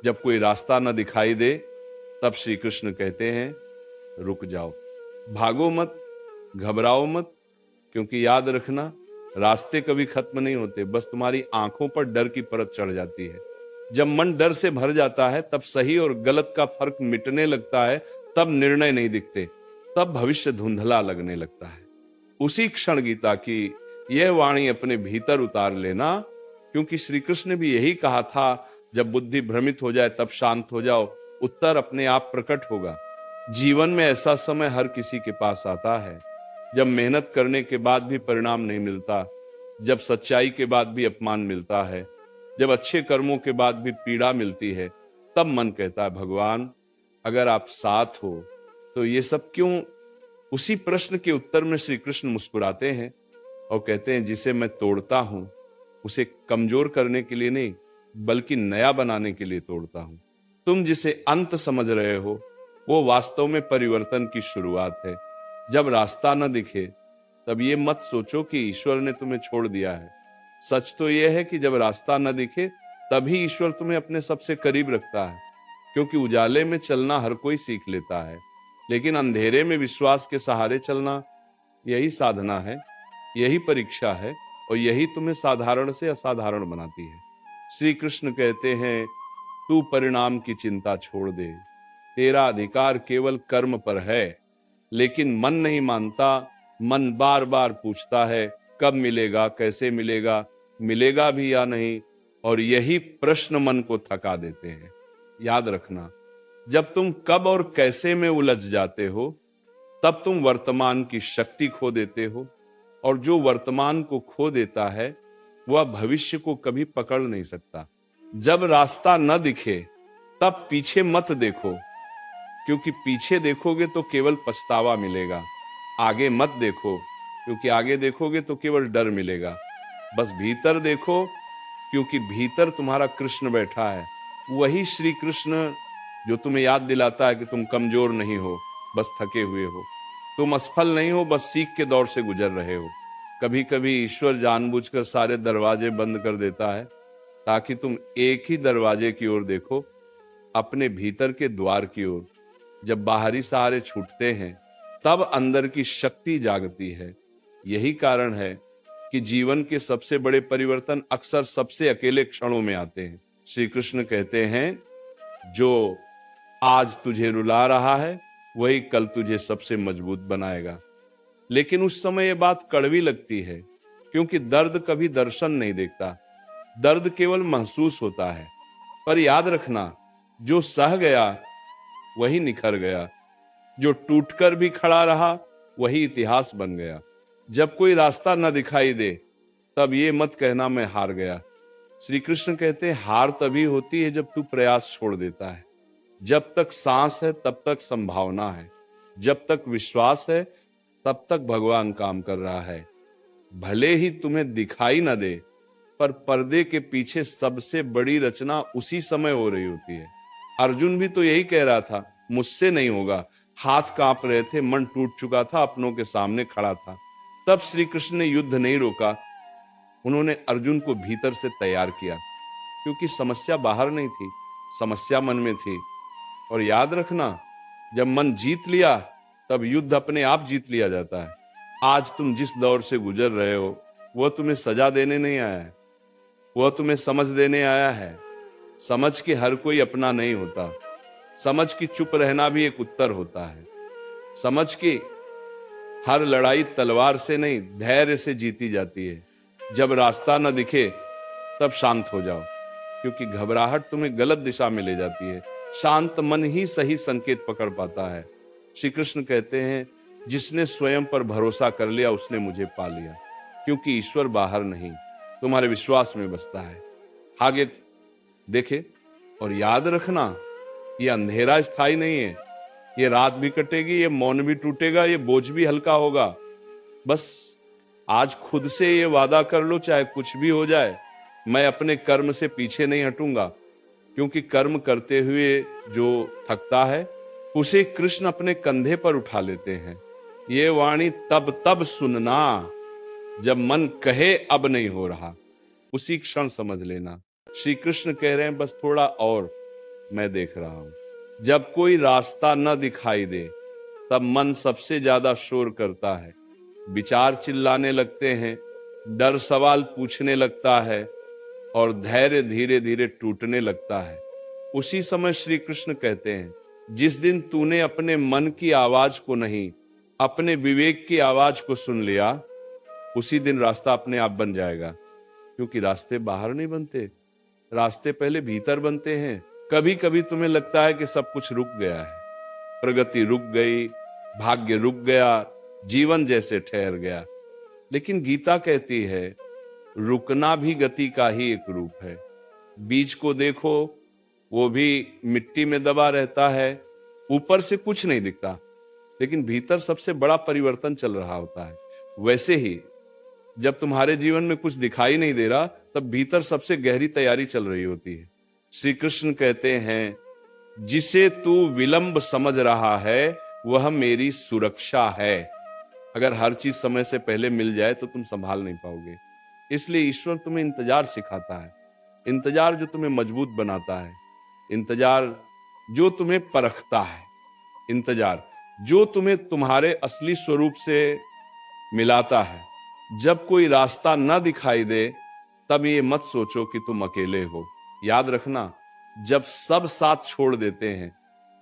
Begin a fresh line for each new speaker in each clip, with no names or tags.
जब कोई रास्ता न दिखाई दे तब श्री कृष्ण कहते हैं रुक जाओ, भागो मत, घबराओ मत, क्योंकि याद रखना रास्ते कभी खत्म नहीं होते, बस तुम्हारी आंखों पर डर की परत चढ़ जाती है। जब मन डर से भर जाता है तब सही और गलत का फर्क मिटने लगता है, तब निर्णय नहीं दिखते, तब भविष्य धुंधला लगने लगता है। उसी क्षण गीता की यह वाणी अपने भीतर उतार लेना, क्योंकि श्री कृष्ण ने भी यही कहा था, जब बुद्धि भ्रमित हो जाए तब शांत हो जाओ, उत्तर अपने आप प्रकट होगा। जीवन में ऐसा समय हर किसी के पास आता है, जब मेहनत करने के बाद भी परिणाम नहीं मिलता, जब सच्चाई के बाद भी अपमान मिलता है, जब अच्छे कर्मों के बाद भी पीड़ा मिलती है, तब मन कहता है भगवान अगर आप साथ हो तो ये सब क्यों। उसी प्रश्न के उत्तर में श्री कृष्ण मुस्कुराते हैं और कहते हैं जिसे मैं तोड़ता हूं उसे कमजोर करने के लिए नहीं, बल्कि नया बनाने के लिए तोड़ता हूं। तुम जिसे अंत समझ रहे हो वो वास्तव में परिवर्तन की शुरुआत है। जब रास्ता न दिखे तब ये मत सोचो कि ईश्वर ने तुम्हें छोड़ दिया है। सच तो यह है कि जब रास्ता न दिखे तभी ईश्वर तुम्हें अपने सबसे करीब रखता है, क्योंकि उजाले में चलना हर कोई सीख लेता है, लेकिन अंधेरे में विश्वास के सहारे चलना यही साधना है, यही परीक्षा है, और यही तुम्हें साधारण से असाधारण बनाती है। श्री कृष्ण कहते हैं तू परिणाम की चिंता छोड़ दे, तेरा अधिकार केवल कर्म पर है। लेकिन मन नहीं मानता, मन बार बार पूछता है कब मिलेगा, कैसे मिलेगा, मिलेगा भी या नहीं, और यही प्रश्न मन को थका देते हैं। याद रखना जब तुम कब और कैसे में उलझ जाते हो तब तुम वर्तमान की शक्ति खो देते हो, और जो वर्तमान को खो देता है वह भविष्य को कभी पकड़ नहीं सकता। जब रास्ता न दिखे तब पीछे मत देखो, क्योंकि पीछे देखोगे तो केवल पछतावा मिलेगा। आगे मत देखो, क्योंकि आगे देखोगे तो केवल डर मिलेगा। बस भीतर देखो, क्योंकि भीतर तुम्हारा कृष्ण बैठा है, वही श्री कृष्ण जो तुम्हें याद दिलाता है कि तुम कमजोर नहीं हो, बस थके हुए हो। तुम असफल नहीं हो, बस सीख के दौर से गुजर रहे हो। कभी कभी ईश्वर जानबूझकर सारे दरवाजे बंद कर देता है ताकि तुम एक ही दरवाजे की ओर देखो, अपने भीतर के द्वार की ओर। जब बाहरी सहारे छूटते हैं तब अंदर की शक्ति जागती है। यही कारण है कि जीवन के सबसे बड़े परिवर्तन अक्सर सबसे अकेले क्षणों में आते हैं। श्री कृष्ण कहते हैं जो आज तुझे रुला रहा है वही कल तुझे सबसे मजबूत बनाएगा। लेकिन उस समय यह बात कड़वी लगती है, क्योंकि दर्द कभी दर्शन नहीं देखता, दर्द केवल महसूस होता है। पर याद रखना जो सह गया वही निखर गया, जो टूटकर भी खड़ा रहा वही इतिहास बन गया। जब कोई रास्ता न दिखाई दे तब ये मत कहना मैं हार गया। श्री कृष्ण कहते हैं हार तभी होती है जब तू प्रयास छोड़ देता है। जब तक सांस है तब तक संभावना है, जब तक विश्वास है तब तक भगवान काम कर रहा है। भले ही तुम्हें दिखाई न दे, पर पर्दे के पीछे सबसे बड़ी रचना उसी समय हो रही होती है। अर्जुन भी तो यही कह रहा था मुझसे नहीं होगा, हाथ कांप रहे थे, मन टूट चुका था, अपनों के सामने खड़ा था। तब श्री कृष्ण ने युद्ध नहीं रोका, उन्होंने अर्जुन को भीतर से तैयार किया, क्योंकि समस्या बाहर नहीं थी, समस्या मन में थी। और याद रखना जब मन जीत लिया तब युद्ध अपने आप जीत लिया जाता है। आज तुम जिस दौर से गुजर रहे हो वह तुम्हें सजा देने नहीं आया है, वह तुम्हें समझ देने आया है। समझ के हर कोई अपना नहीं होता, समझ की चुप रहना भी एक उत्तर होता है। समझ की हर लड़ाई तलवार से नहीं धैर्य से जीती जाती है। जब रास्ता न दिखे तब शांत हो जाओ, क्योंकि घबराहट तुम्हें गलत दिशा में ले जाती है। शांत मन ही सही संकेत पकड़ पाता है। श्री कृष्ण कहते हैं जिसने स्वयं पर भरोसा कर लिया उसने मुझे पा लिया, क्योंकि ईश्वर बाहर नहीं तुम्हारे विश्वास में बसता है। आगे देखे और याद रखना ये अंधेरा स्थायी नहीं है, ये रात भी कटेगी, ये मौन भी टूटेगा, ये बोझ भी हल्का होगा। बस आज खुद से ये वादा कर लो चाहे कुछ भी हो जाए, मैं अपने कर्म से पीछे नहीं हटूंगा, क्योंकि कर्म करते हुए जो थकता है उसे कृष्ण अपने कंधे पर उठा लेते हैं। ये वाणी तब तब सुनना जब मन कहे अब नहीं हो रहा, उसी क्षण समझ लेना। श्री कृष्ण कह रहे हैं बस थोड़ा और, मैं देख रहा हूं। जब कोई रास्ता न दिखाई दे तब मन सबसे ज्यादा शोर करता है, विचार चिल्लाने लगते हैं, डर सवाल पूछने लगता है और धैर्य धीरे धीरे टूटने लगता है। उसी समय श्री कृष्ण कहते हैं, जिस दिन तूने अपने मन की आवाज को नहीं, अपने विवेक की आवाज को सुन लिया, उसी दिन रास्ता अपने आप बन जाएगा। क्योंकि रास्ते बाहर नहीं बनते, रास्ते पहले भीतर बनते हैं। कभी कभी तुम्हें लगता है कि सब कुछ रुक गया है, प्रगति रुक गई, भाग्य रुक गया, जीवन जैसे ठहर गया। लेकिन गीता कहती है, रुकना भी गति का ही एक रूप है। बीज को देखो, वो भी मिट्टी में दबा रहता है, ऊपर से कुछ नहीं दिखता, लेकिन भीतर सबसे बड़ा परिवर्तन चल रहा होता है। वैसे ही जब तुम्हारे जीवन में कुछ दिखाई नहीं दे रहा, तब भीतर सबसे गहरी तैयारी चल रही होती है। श्री कृष्ण कहते हैं, जिसे तू विलंब समझ रहा है वह मेरी सुरक्षा है। अगर हर चीज समय से पहले मिल जाए तो तुम संभाल नहीं पाओगे। इसलिए ईश्वर तुम्हें इंतजार सिखाता है, इंतजार जो तुम्हें मजबूत बनाता है, इंतजार जो तुम्हें परखता है, इंतजार जो तुम्हें तुम्हारे असली स्वरूप से मिलाता है। जब कोई रास्ता न दिखाई दे तब ये मत सोचो कि तुम अकेले हो। याद रखना, जब सब साथ छोड़ देते हैं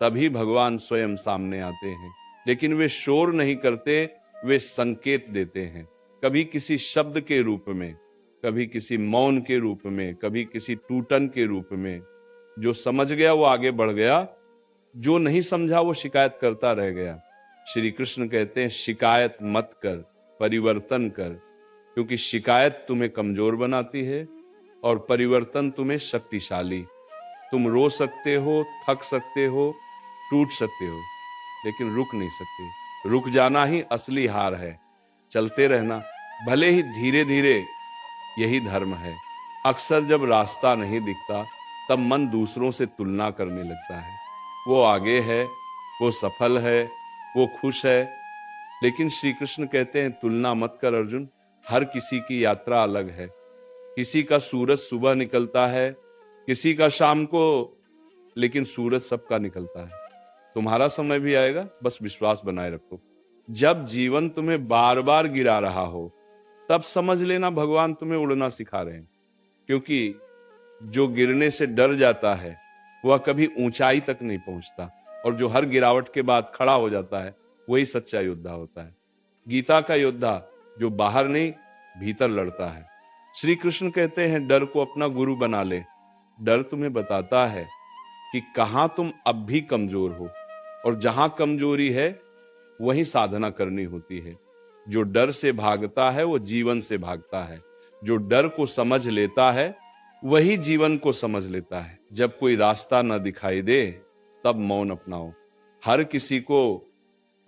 तभी भगवान स्वयं सामने आते हैं। लेकिन वे शोर नहीं करते, वे संकेत देते हैं। कभी किसी शब्द के रूप में, कभी किसी मौन के रूप में, कभी किसी टूटन के रूप में। जो समझ गया वो आगे बढ़ गया, जो नहीं समझा वो शिकायत करता रह गया। श्री कृष्ण कहते हैं, शिकायत मत कर, परिवर्तन कर। क्योंकि शिकायत तुम्हें कमजोर बनाती है और परिवर्तन तुम्हें शक्तिशाली। तुम रो सकते हो, थक सकते हो, टूट सकते हो, लेकिन रुक नहीं सकते। रुक जाना ही असली हार है। चलते रहना, भले ही धीरे धीरे, यही धर्म है। अक्सर जब रास्ता नहीं दिखता तब मन दूसरों से तुलना करने लगता है। वो आगे है, वो सफल है, वो खुश है। लेकिन श्री कृष्ण कहते हैं, तुलना मत कर अर्जुन। हर किसी की यात्रा अलग है। किसी का सूरज सुबह निकलता है, किसी का शाम को, लेकिन सूरज सबका निकलता है। तुम्हारा समय भी आएगा, बस विश्वास बनाए रखो। जब जीवन तुम्हें बार बार गिरा रहा हो तब समझ लेना भगवान तुम्हें उड़ना सिखा रहे हैं। क्योंकि जो गिरने से डर जाता है वह कभी ऊंचाई तक नहीं पहुंचता, और जो हर गिरावट के बाद खड़ा हो जाता है वही सच्चा योद्धा होता है। गीता का योद्धा जो बाहर नहीं, भीतर लड़ता है। श्री कृष्ण कहते हैं, डर को अपना गुरु बना ले। डर तुम्हें बताता है कि कहां तुम अब भी कमजोर हो, और जहां कमजोरी है वहीं साधना करनी होती है। जो डर से भागता है वो जीवन से भागता है। जो डर को समझ लेता है वही जीवन को समझ लेता है। जब कोई रास्ता न दिखाई दे तब मौन अपनाओ। हर किसी को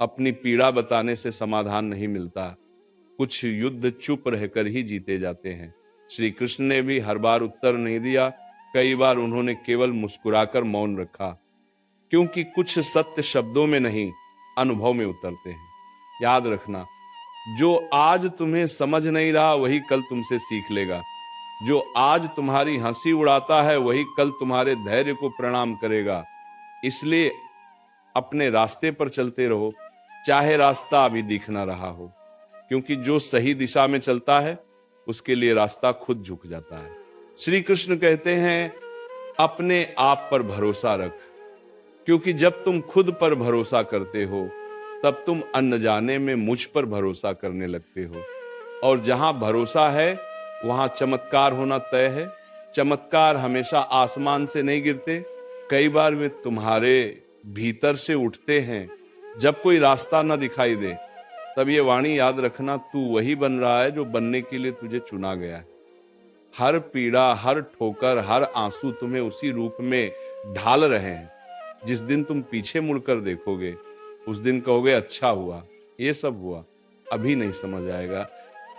अपनी पीड़ा बताने से समाधान नहीं मिलता। कुछ युद्ध चुप रहकर ही जीते जाते हैं। श्री कृष्ण ने भी हर बार उत्तर नहीं दिया, कई बार उन्होंने केवल मुस्कुराकर मौन रखा। क्योंकि कुछ सत्य शब्दों में नहीं, अनुभव में उतरते हैं। याद रखना, जो आज तुम्हें समझ नहीं रहा वही कल तुमसे सीख लेगा। जो आज तुम्हारी हंसी उड़ाता है वही कल तुम्हारे धैर्य को प्रणाम करेगा। इसलिए अपने रास्ते पर चलते रहो, चाहे रास्ता अभी दिख ना रहा हो। क्योंकि जो सही दिशा में चलता है उसके लिए रास्ता खुद झुक जाता है। श्री कृष्ण कहते हैं, अपने आप पर भरोसा रख। क्योंकि जब तुम खुद पर भरोसा करते हो तब तुम अनजाने में मुझ पर भरोसा करने लगते हो। और जहां भरोसा है वहां चमत्कार होना तय है। चमत्कार हमेशा आसमान से नहीं गिरते, कई बार वे तुम्हारे भीतर से उठते हैं। जब कोई रास्ता ना दिखाई दे तब ये वाणी याद रखना, तू वही बन रहा है जो बनने के लिए तुझे चुना गया है। हर पीड़ा, हर ठोकर, हर आंसू तुम्हें उसी रूप में ढाल रहे हैं। जिस दिन तुम पीछे मुड़कर देखोगे उस दिन कहोगे, अच्छा हुआ ये सब हुआ। अभी नहीं समझ आएगा,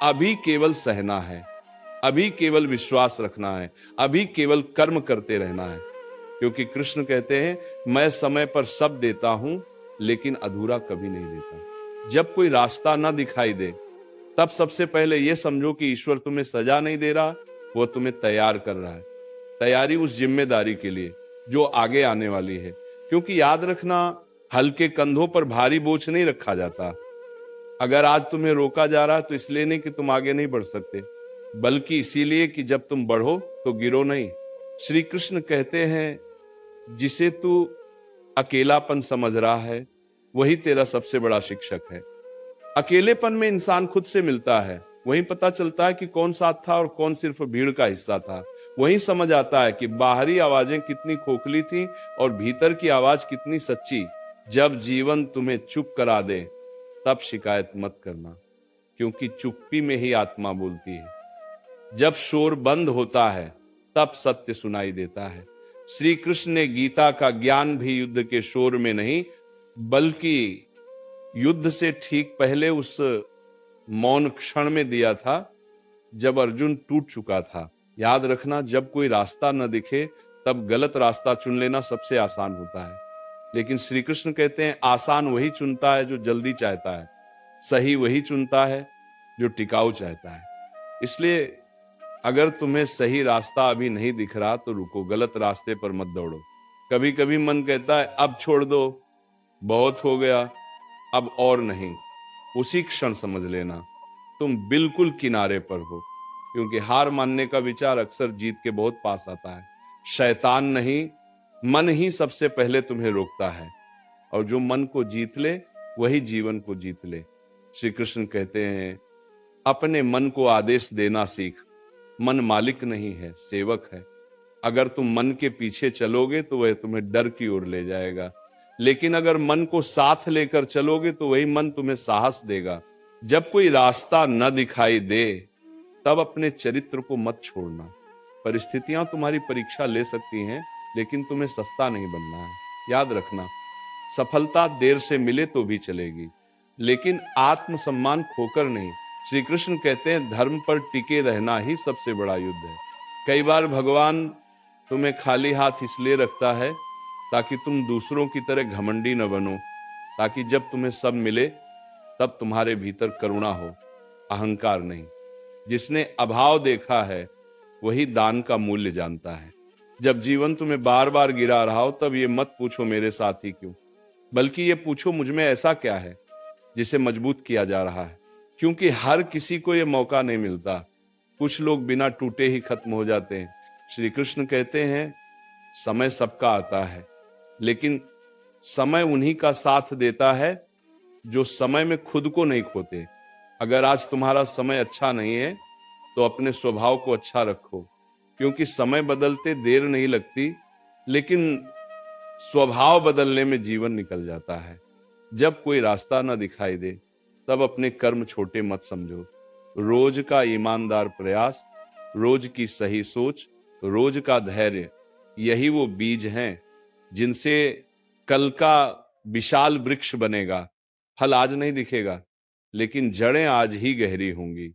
अभी केवल सहना है, अभी केवल विश्वास रखना है, अभी केवल कर्म करते रहना है। क्योंकि कृष्ण कहते हैं, मैं समय पर सब देता हूं लेकिन अधूरा कभी नहीं देता। जब कोई रास्ता ना दिखाई दे तब सबसे पहले यह समझो कि ईश्वर तुम्हें सजा नहीं दे रहा, वो तुम्हें तैयार कर रहा है। तैयारी उस जिम्मेदारी के लिए जो आगे आने वाली है। क्योंकि याद रखना, हल्के कंधों पर भारी बोझ नहीं रखा जाता। अगर आज तुम्हें रोका जा रहा है तो इसलिए नहीं कि तुम आगे नहीं बढ़ सकते, बल्कि इसीलिए कि जब तुम बढ़ो तो गिरो नहीं। श्री कृष्ण कहते हैं, जिसे तू अकेलापन समझ रहा है वही तेरा सबसे बड़ा शिक्षक है। अकेलेपन में इंसान खुद से मिलता है, वहीं पता चलता है कि कौन साथ था और कौन सिर्फ भीड़ का हिस्सा था। वहीं समझ आता है कि बाहरी आवाजें कितनी खोखली थी और भीतर की आवाज कितनी सच्ची। जब जीवन तुम्हें चुप करा दे तब शिकायत मत करना, क्योंकि चुप्पी में ही आत्मा बोलती है। जब शोर बंद होता है तब सत्य सुनाई देता है। श्री कृष्ण ने गीता का ज्ञान भी युद्ध के शोर में नहीं, बल्कि युद्ध से ठीक पहले उस मौन क्षण में दिया था, जब अर्जुन टूट चुका था। याद रखना, जब कोई रास्ता न दिखे तब गलत रास्ता चुन लेना सबसे आसान होता है। लेकिन श्री कृष्ण कहते हैं, आसान वही चुनता है जो जल्दी चाहता है, सही वही चुनता है जो टिकाऊ चाहता है। इसलिए अगर तुम्हें सही रास्ता अभी नहीं दिख रहा तो रुको, गलत रास्ते पर मत दौड़ो। कभी कभी मन कहता है अब छोड़ दो, बहुत हो गया, अब और नहीं। उसी क्षण समझ लेना तुम बिल्कुल किनारे पर हो, क्योंकि हार मानने का विचार अक्सर जीत के बहुत पास आता है। शैतान नहीं, मन ही सबसे पहले तुम्हें रोकता है, और जो मन को जीत ले वही जीवन को जीत ले। श्री कृष्ण कहते हैं, अपने मन को आदेश देना सीख। मन मालिक नहीं है, सेवक है। अगर तुम मन के पीछे चलोगे तो वह तुम्हें डर की ओर ले जाएगा, लेकिन अगर मन को साथ लेकर चलोगे तो वही मन तुम्हें साहस देगा। जब कोई रास्ता न दिखाई दे तब अपने चरित्र को मत छोड़ना। परिस्थितियां तुम्हारी परीक्षा ले सकती हैं, लेकिन तुम्हें सस्ता नहीं बनना है। याद रखना, सफलता देर से मिले तो भी चलेगी, लेकिन आत्मसम्मान खोकर नहीं। श्री कृष्ण कहते हैं, धर्म पर टिके रहना ही सबसे बड़ा युद्ध है। कई बार भगवान तुम्हें खाली हाथ इसलिए रखता है ताकि तुम दूसरों की तरह घमंडी न बनो, ताकि जब तुम्हें सब मिले तब तुम्हारे भीतर करुणा हो, अहंकार नहीं। जिसने अभाव देखा है वही दान का मूल्य जानता है। जब जीवन तुम्हें बार बार गिरा रहा हो तब ये मत पूछो मेरे साथ ही क्यों, बल्कि ये पूछो मुझ में ऐसा क्या है जिसे मजबूत किया जा रहा है। क्योंकि हर किसी को ये मौका नहीं मिलता, कुछ लोग बिना टूटे ही खत्म हो जाते हैं। श्री कृष्ण कहते हैं, समय सबका आता है, लेकिन समय उन्हीं का साथ देता है जो समय में खुद को नहीं खोते। अगर आज तुम्हारा समय अच्छा नहीं है तो अपने स्वभाव को अच्छा रखो, क्योंकि समय बदलते देर नहीं लगती, लेकिन स्वभाव बदलने में जीवन निकल जाता है। जब कोई रास्ता ना दिखाई दे तब अपने कर्म छोटे मत समझो। रोज का ईमानदार प्रयास, रोज की सही सोच, रोज का धैर्य, यही वो बीज हैं जिनसे कल का विशाल वृक्ष बनेगा। फल आज नहीं दिखेगा, लेकिन जड़ें आज ही गहरी होंगी।